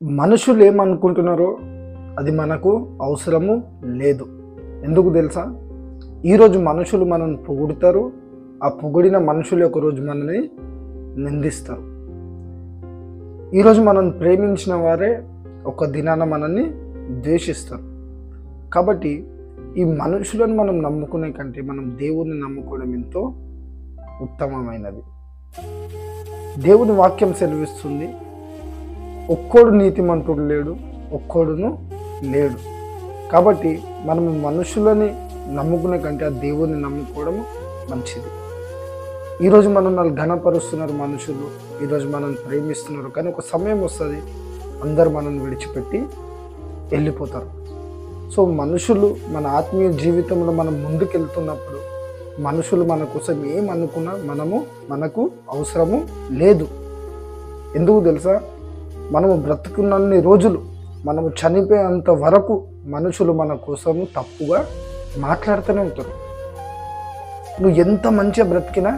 మనుషులు ఏమనుకుంటున్నారో అది మనకు అవసరము లేదు. ఎందుకు తెలుసా? ఈరోజు మనుషులు మనల్ని పొగుడుతారు, ఆ పొగిడిన మనుషులు ఒకరోజు మనల్ని నిందిస్తారు. ఈరోజు మనం ప్రేమించిన వారే ఒక దినాన మనల్ని ద్వేషిస్తారు. కాబట్టి ఈ మనుషులను మనం నమ్ముకునే కంటే మనం దేవుణ్ణి నమ్ముకోవడం ఎంతో ఉత్తమమైనది. దేవుని వాక్యం సెలవిస్తుంది, ఒక్కోడు నీతిమంతుడు లేడు, ఒక్కోడును లేడు. కాబట్టి మనం మనుషులని నమ్ముకునే కంటే ఆ దేవుని నమ్ముకోవడం మంచిది. ఈరోజు మనల్ని ఘనపరుస్తున్నారు మనుషులు, ఈరోజు మనల్ని ప్రేమిస్తున్నారు, కానీ ఒక సమయం వస్తుంది అందరు మనల్ని విడిచిపెట్టి వెళ్ళిపోతారు. సో మనుషులు మన ఆత్మీయ జీవితంలో మనం ముందుకెళ్తున్నప్పుడు మనుషులు మన కోసం ఏమనుకున్నా మనకు అవసరము లేదు. ఎందుకు తెలుసా? మనము బ్రతుకున్నన్ని రోజులు, మనము చనిపోయేంత వరకు మనుషులు మన కోసము తప్పుగా మాట్లాడుతూనే ఉంటారు. నువ్వు ఎంత మంచిగా బ్రతికినా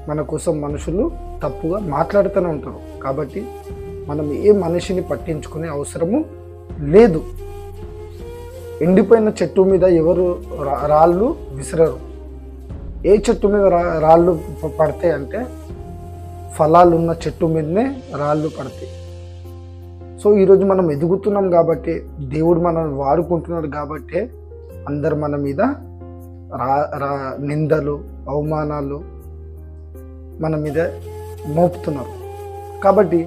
మన కోసం మనుషులు తప్పుగా మాట్లాడుతూనే ఉంటారు. కాబట్టి మనం ఏ మనిషిని పట్టించుకునే అవసరము లేదు. ఎండిపోయిన చెట్టు మీద ఎవరు రాళ్ళు విసిరరు. ఏ చెట్టు మీద రాళ్ళు పడతాయి అంటే ఫలాలు ఉన్న చెట్టు మీదనే రాళ్ళు పడతాయి. సో ఈరోజు మనం ఎదుగుతున్నాం కాబట్టి, దేవుడు మనల్ని వాడుకుంటున్నాడు కాబట్టి అందరు మన మీద నిందలు అవమానాలు మన మీద మోపుతున్నారు. కాబట్టి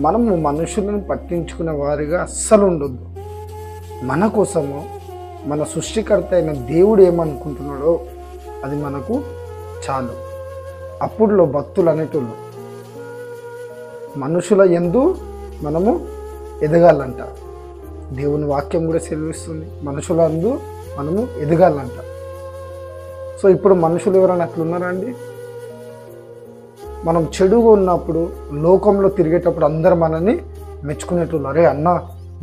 మనము మనుషులను పట్టించుకునే వారిగా అస్సలు ఉండొద్దు. మన కోసము మన సృష్టికర్త అయిన దేవుడు ఏమనుకుంటున్నాడో అది మనకు చాలు. అప్పుడులో భక్తులు అనేటోళ్ళు మనుషుల యందు మనము ఎదగాలంట. దేవుని వాక్యం కూడా సెలవిస్తుంది, మనుషుల యందు మనము ఎదగాలంట. సో ఇప్పుడు మనుషులు ఎవరైనా అట్లున్నారా అండి? మనం చెడుగా ఉన్నప్పుడు లోకంలో తిరిగేటప్పుడు అందరు మనల్ని మెచ్చుకునేటోళ్ళు, అరే అన్న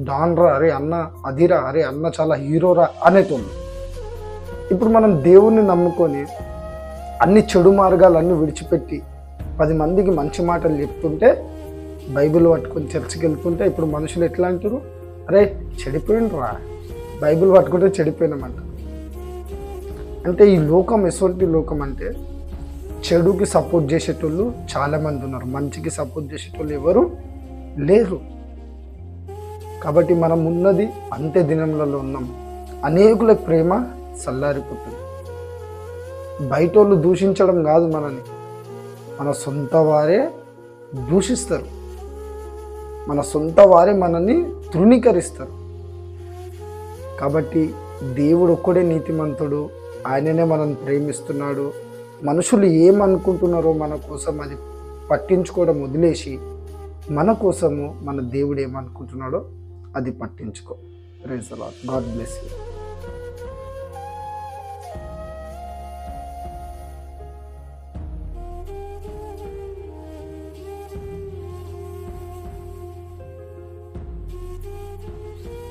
డాన్రా, అరే అన్న అదిరా, అరే అన్న చాలా హీరోరా అనేటోళ్ళు. ఇప్పుడు మనం దేవుణ్ణి నమ్ముకొని అన్ని చెడు మార్గాలన్నీ విడిచిపెట్టి 10 మందికి మంచి మాటలు చెప్తుంటే, బైబిల్ పట్టుకొని చర్చికి వెళ్తుంటే ఇప్పుడు మనుషులు ఎట్లా అంటారు? అరే చెడిపోయినరా, బైబిల్ పట్టుకుంటే చెడిపోయినామంట. అంటే ఈ లోకం ఎటువంటి లోకం అంటే చెడుకి సపోర్ట్ చేసేటోళ్ళు చాలామంది ఉన్నారు, మంచికి సపోర్ట్ చేసేటోళ్ళు ఎవరు లేరు. కాబట్టి మనం ఉన్నది అంతే దినములలో ఉన్నాం. అనేకుల ప్రేమ చల్లారిపోతుంది. బయట వాళ్ళు దూషించడం కాదు మనని, మన సొంత వారే దూషిస్తారు, మన సొంత వారే మనల్ని తృణీకరిస్తారు. కాబట్టి దేవుడు ఒక్కడే నీతిమంతుడు, ఆయననే మనల్ని ప్రేమిస్తున్నాడు. మనుషులు ఏమనుకుంటున్నారో మన కోసం అది పట్టించుకోవడం వదిలేసి మన కోసము మన దేవుడు ఏమనుకుంటున్నాడో అది పట్టించుకో. Praise the Lord. God bless you.